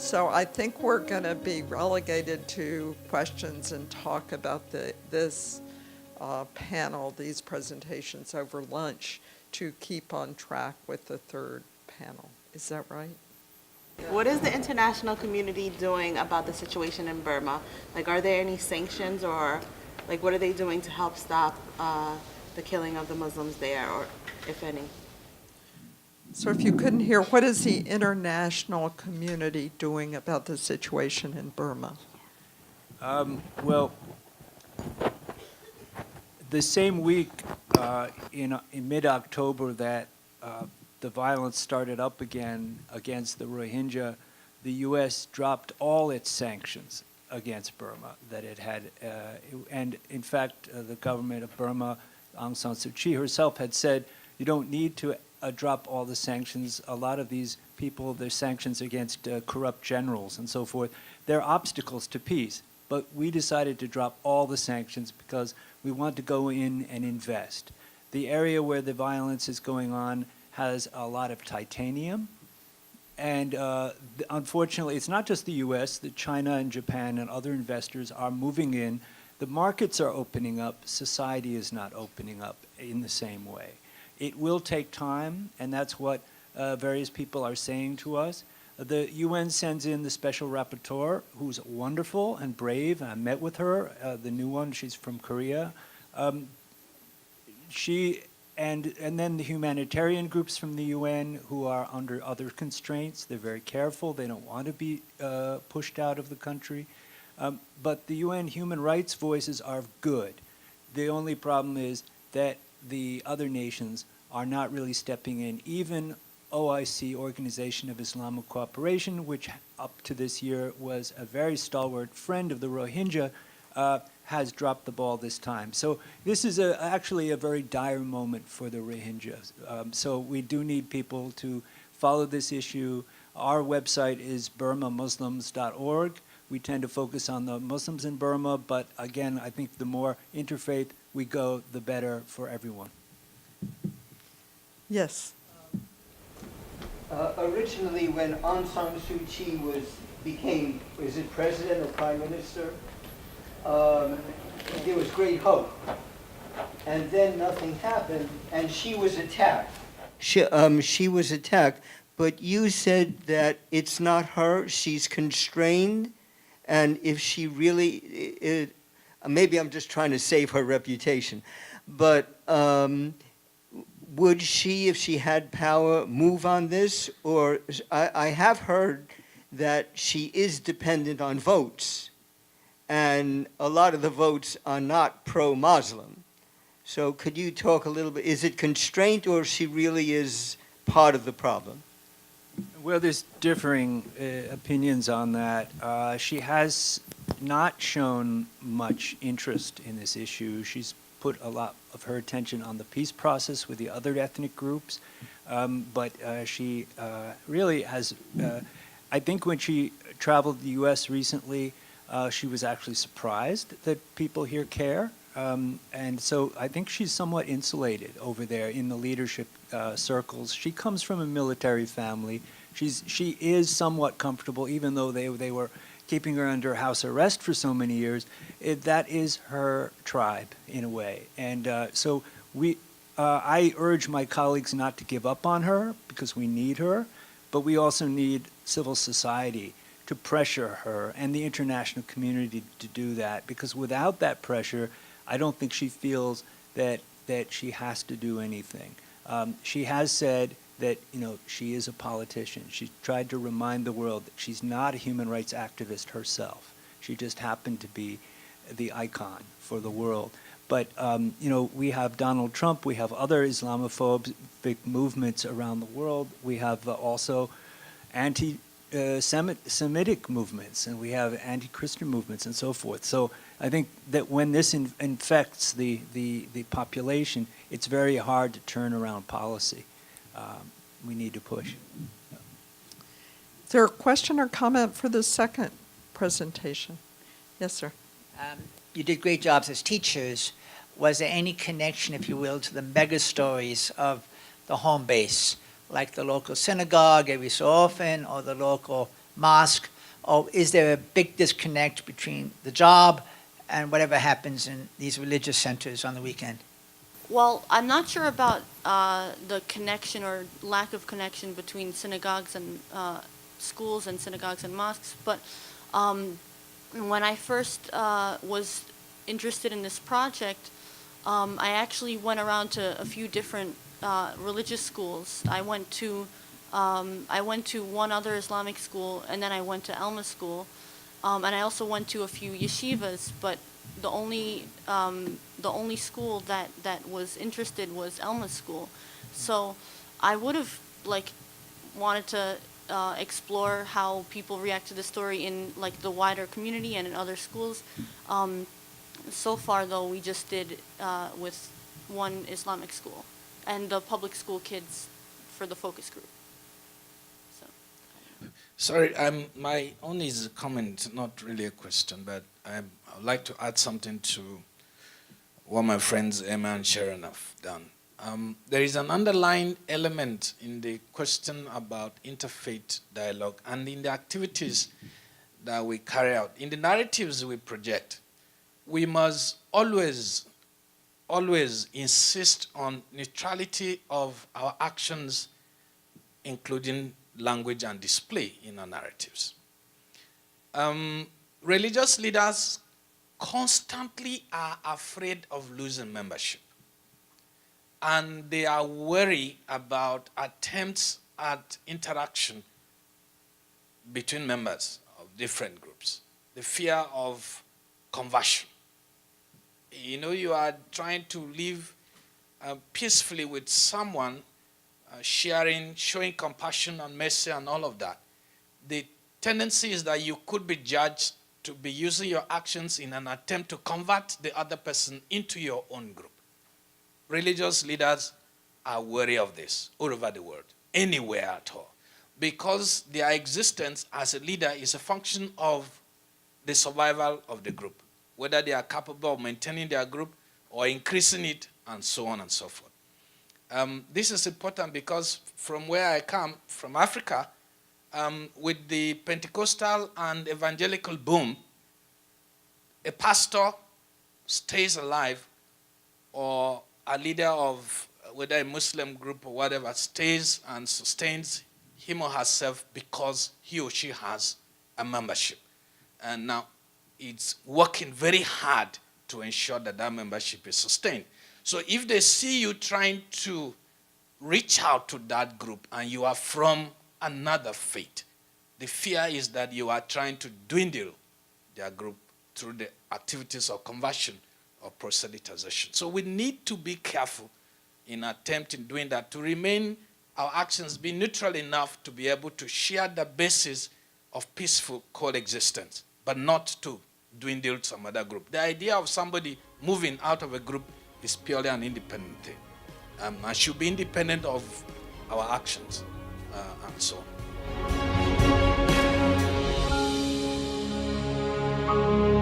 So I think we're going to be relegated to questions and talk about this panel, these presentations over lunch, to keep on track with the third panel. Is that right? What is the international community doing about the situation in Burma? Like, are there any sanctions, or like what are they doing to help stop the killing of the Muslims there, or if any? So if you couldn't hear, what is the international community doing about the situation in Burma? Well, the same week in mid-October that the violence started up again against the Rohingya, the U.S. dropped all its sanctions against Burma that it had. And in fact, the government of Burma, Aung San Suu Kyi herself had said, you don't need to drop all the sanctions. A lot of these people, there's sanctions against corrupt generals and so forth. They're obstacles to peace. But we decided to drop all the sanctions because we want to go in and invest. The area where the violence is going on has a lot of titanium. And unfortunately, it's not just the U.S., that China and Japan and other investors are moving in. The markets are opening up. Society is not opening up in the same way. It will take time, and that's what various people are saying to us. The UN sends in the special rapporteur, who's wonderful and brave. I met with her, the new one. She's from Korea. And then the humanitarian groups from the UN who are under other constraints. They're very careful. They don't want to be pushed out of the country. But the UN human rights voices are good. The only problem is that the other nations are not really stepping in. Even OIC, Organization of Islamic Cooperation, which up to this year was a very stalwart friend of the Rohingya, has dropped the ball this time. So this is actually a very dire moment for the Rohingyas. So we do need people to follow this issue. Our website is burmamuslims.org. We tend to focus on the Muslims in Burma, but again, I think the more interfaith we go, the better for everyone. Yes. Originally, when Aung San Suu Kyi became president or prime minister, there was great hope. And then nothing happened, and she was attacked. She was attacked, but you said that it's not her, she's constrained, and if she really, maybe I'm just trying to save her reputation, but would she, if she had power, move on this? Or I have heard that she is dependent on votes, and a lot of the votes are not pro-Muslim. So could you talk a little bit, is it constraint or she really is part of the problem? Well, there's differing opinions on that. She has not shown much interest in this issue. She's put a lot of her attention on the peace process with the other ethnic groups, but she really has, I think when she traveled to the U.S. recently, she was actually surprised that people here care. And so I think she's somewhat insulated over there in the leadership circles. She comes from a military family. She is somewhat comfortable, even though they were keeping her under house arrest for so many years. That is her tribe, in a way. And so I urge my colleagues not to give up on her, because we need her, but we also need civil society to pressure her and the international community to do that, because without that pressure, I don't think she feels that she has to do anything. She has said that, you know, she is a politician. She's tried to remind the world that she's not a human rights activist herself. She just happened to be the icon for the world. But, you know, we have Donald Trump, we have other Islamophobic movements around the world. We have also anti-Semitic movements, and we have anti-Christian movements and so forth. So I think that when this infects the population, it's very hard to turn around policy. We need to push. Is there a question or comment for the second presentation? Yes, sir. You did great jobs as teachers. Was there any connection, if you will, to the mega stories of the home base, like the local synagogue every so often, or the local mosque, Or is there a big disconnect between the job and whatever happens in these religious centers on the weekend? Well, I'm not sure about the connection or lack of connection between synagogues and schools and synagogues and mosques, but when I first was interested in this project, I actually went around to a few different religious schools. I went to one other Islamic school, and then I went to Elma school, and I also went to a few yeshivas. But the only school that was interested was Elma school. So I would have wanted to explore how people react to the story in the wider community and in other schools. So far, though, we just did with one Islamic school and the public school kids for the focus group. So. Sorry, my own is a comment, not really a question, but I would like to add something to what my friends Emma and Sharon have done. There is an underlying element in the question about interfaith dialogue and in the activities that we carry out, in the narratives we project. We must always insist on neutrality of our actions, including language and display in our narratives. Religious leaders constantly are afraid of losing membership. And they are worried about attempts at interaction between members of different groups. The fear of conversion. You know, you are trying to live peacefully with someone, showing compassion and mercy and all of that. The tendency is that you could be judged to be using your actions in an attempt to convert the other person into your own group. Religious leaders are wary of this all over the world, anywhere at all, because their existence as a leader is a function of the survival of the group, whether they are capable of maintaining their group or increasing it, and so on and so forth. This is important because from where I come, from Africa, with the Pentecostal and evangelical boom, a pastor stays alive, or a leader of whether a Muslim group or whatever stays and sustains him or herself because he or she has a membership. And now it's working very hard to ensure that that membership is sustained. So if they see you trying to reach out to that group and you are from another faith, the fear is that you are trying to dwindle their group through the activities of conversion or proselytization. So we need to be careful in attempting doing that, to remain our actions be neutral enough to be able to share the basis of peaceful coexistence, but not to dwindle some other group. The idea of somebody moving out of a group is purely an independent thing. And should be independent of our actions and so on.